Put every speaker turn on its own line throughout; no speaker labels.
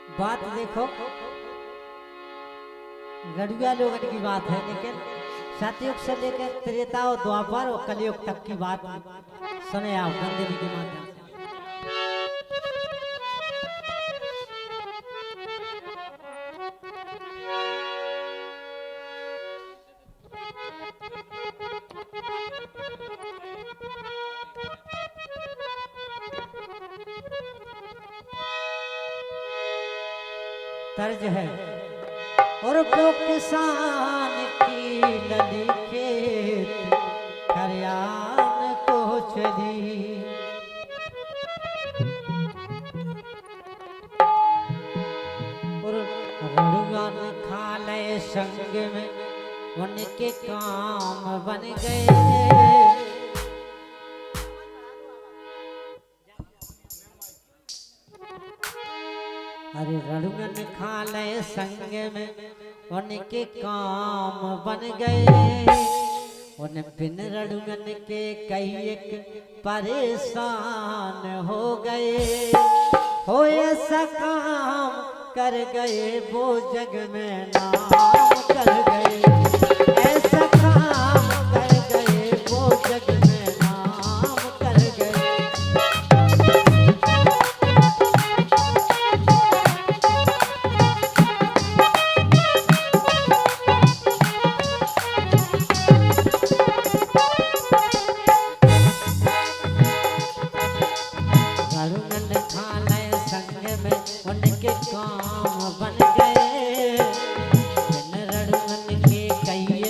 बात देखो, गढ़ुआ लोगन की बात है, लेकिन सतयुग से लेकर त्रेता और द्वापर और कलयुग तक की बात सुने आप गंदेरी के माध्यम से। तर्ज है और वो किसान की लली खेत खरियान को चली, और रड़ुआ ने खा ले संग में उनके काम बन गए। अरे रड़ुगन खा ले संग में उनके काम बन गए, उन बिन रड़ुगन के कई एक परेशान हो गए। हो ऐसा काम कर गए वो जग में नाम कर गए, ऐसा काम कर गए वो जग में नाम कर गए। उनके काम बन गए, बिन रड़ुगन के कई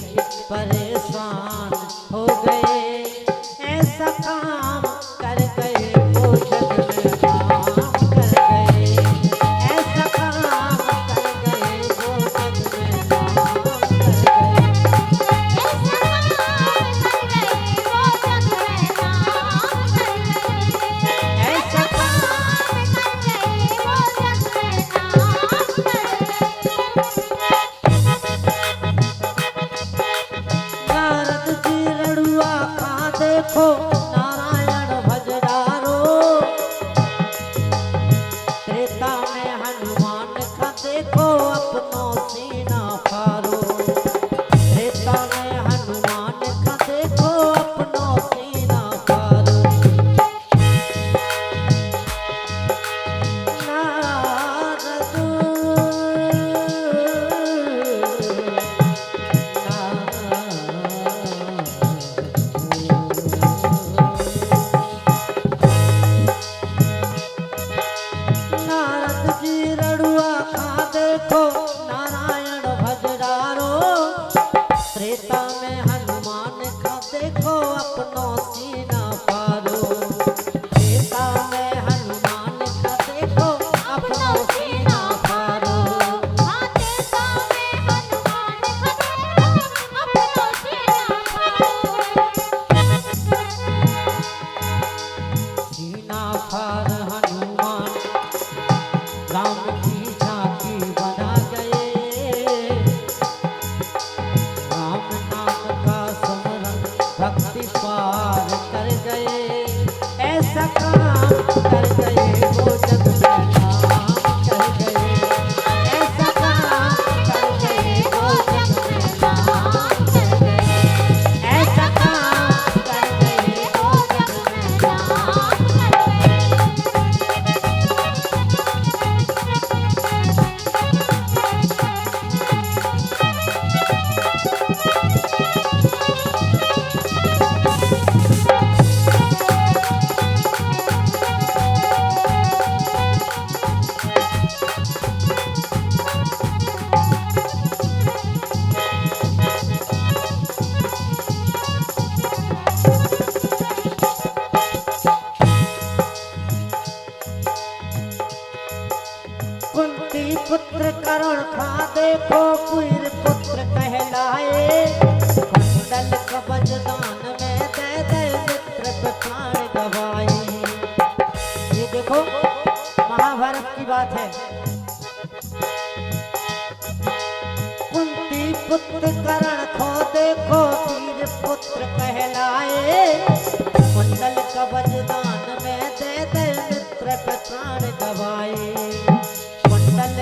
परेशान हो गए। ऐसा काम कर गए वो जग में नाम कर गए, ऐसा काम कर गए वो जग में नाम कर गए। ऐसा देखो नारायण भजडारो, त्रेता में हनुमान का देखो अपनों सीना फारो, त्रेता में हनुमान का देखो अपनों सीना फारो। देखो नारायण भजडारो, त्रेता में हनुमान का देखो अपनों सीना फारो, त्रेता में हनुमान का देखो अपनों सीना फारो। त्रेता में हनुमान का देखो अपनों सीना फारो। सीना फार हनुमान राम की झांकी बना गए, राम नाम का स्मरण भक्ति पार कर गए। ऐसा काम कर गए वो जग में नाम कर गए, ऐसा काम कर गए वो जग में नाम कर गए, ऐसा काम कर गए वो जग में नाम कर गए। पुत्र करुण खा देखो कुर पुत्र कहलाए, कुंडल कवच दान में दे दे मित्र पे प्राण गवाए। ये देखो महाभारत की बात है। कुंती पुत्र करण खो देखो वीर पुत्र कहलाए, कुंडल कवच दान में दे दे मित्र पे प्राण गवाए। कुंडल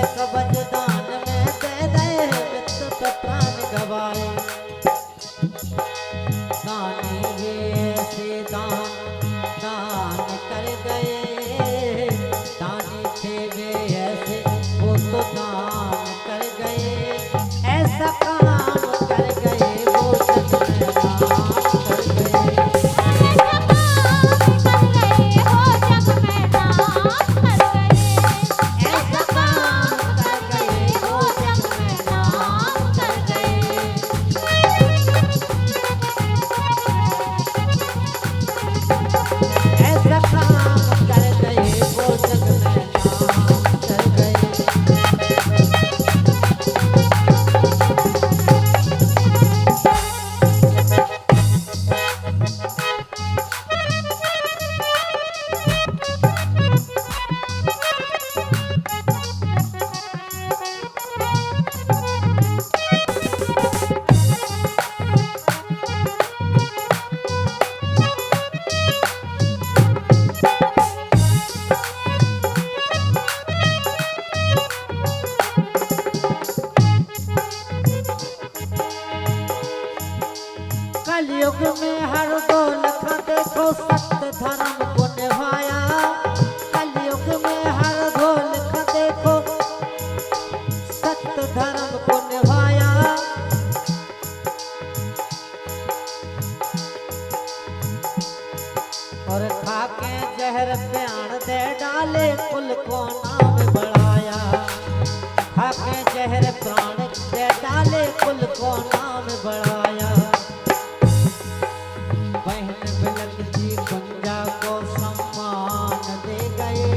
कहर प्राण दे डाले कुल को नाम बढ़ाया। बहन बिलखती कुंजा को सम्मान दे गए।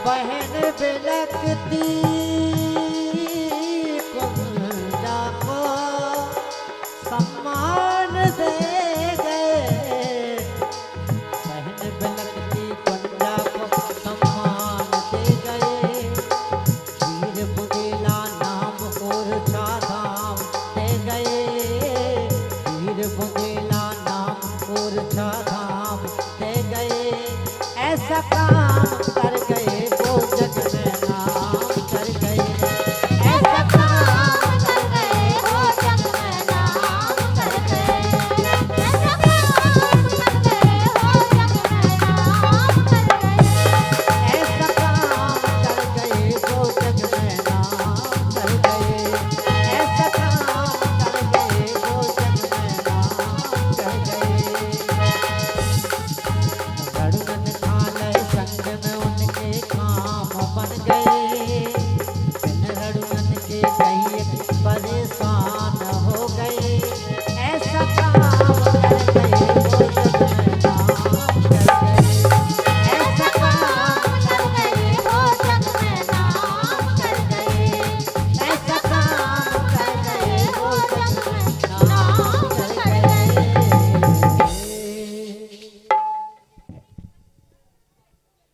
बहन बिलखती कुंजा को सम्मान दे गए। बहन बिलखती कुंजा को सम्मान दे गए। वीर बुगेला नाम ओरछा धाम दे गए। वीर बुगेला नाम ओरछा धाम दे गए। ऐसा काम कर गए वो जग में नाम कर गए। ऐसा काम कर गए वो जग में नाम कर गए। ऐसा काम कर गए वो जग में नाम कर गए। ऐसा काम कर गए वो जग में नाम कर गए। ऐसा काम कर गए वो जग में नाम कर गए। रड़ुगन खाले संग में उनके काम बन गए। बिन रड़ुगन के कई परेशान हो गए। ऐसा काम कर गए वो जग में नाम कर गए। ऐसा काम कर गए वो जग में नाम कर गए। ऐसा काम कर गए वो जग में नाम कर गए।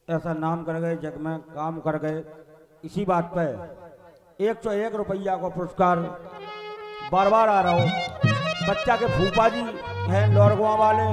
ऐसा नाम कर गए जग में काम कर गए। इसी बात पे 101 रुपया को पुरस्कार बार बार आ रहा हो। बच्चा के फूफा जी हैं लोरगुआ वाले,